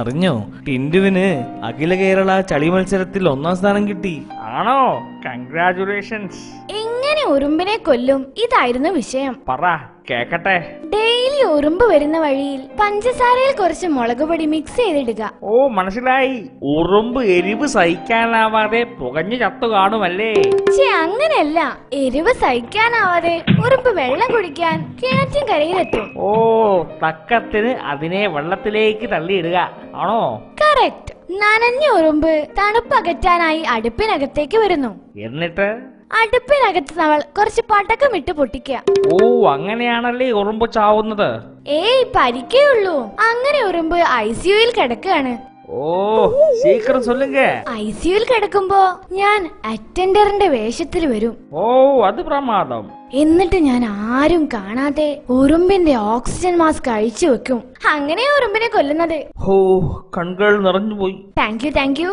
അറിഞ്ഞോ, ടിൻഡുവിന് അഖില കേരള ചളി മത്സരത്തിൽ 1ാം സ്ഥാനം കിട്ടി. ആണോ? കൺഗ്രാചുലേഷൻസ്. എങ്ങനെ ഉറുമ്പിനെ കൊല്ലും, ഇതായിരുന്നു വിഷയം. പറ കേക്കട്ടെ. ഡെയിലി ഉറുമ്പ് വരുന്ന വഴിയിൽ പഞ്ചസാരയിൽ കുറച്ച് മുളക് പൊടി മിക്സ് ചെയ്തിടുക. ഓ മനസ്സിലായി, ഉറുമ്പ് എരിവ് സഹിക്കാനാവാതെ പുകഞ്ഞു ചത്തു കാണുമല്ലേ? അങ്ങനെയല്ല, എരിവ് സഹിക്കാനാവാതെ ഉറുമ്പ് വെള്ളം കുടിക്കാൻ കിണറ്റിൻ കരയിലെത്തും. ഓ, തക്കത്തിന് അതിനെ വെള്ളത്തിലേക്ക് തള്ളിയിടുക ആണോ? കറക്റ്റ്. നനഞ്ഞ ഉറുമ്പ് തണുപ്പകറ്റാനായി അടുപ്പിനകത്തേക്ക് വരുന്നു. എന്നിട്ട് അടുപ്പിനകത്ത് നമ്മൾ കുറച്ച് പടക്കം ഇട്ട് പൊട്ടിക്കുക. ഓ, അങ്ങനെയാണല്ലേ ഉറുമ്പ് ചാവുന്നത്? ഏയ്, പരിക്കേ ഉള്ളൂ. അങ്ങനെ ഉറുമ്പ് ICUയിൽ കിടക്കുകയാണ്. ഓ, സീക്രം സൊല്ലുങ്ക. ICUയിൽ കിടക്കുമ്പോ ഞാൻ അറ്റൻഡറിന്റെ വേഷത്തിൽ വരും. ഓ, അത് പ്രമാദം. എന്നിട്ട് ഞാൻ ആരും കാണാതെ ഉറുമ്പിന്റെ ഓക്സിജൻ മാസ്ക് അഴിച്ചു വെക്കും. അങ്ങനെ ഉറുമ്പിനെ കൊല്ലുന്നത്. ഓ, കൺകൾ നിറഞ്ഞുപോയി. Thank U.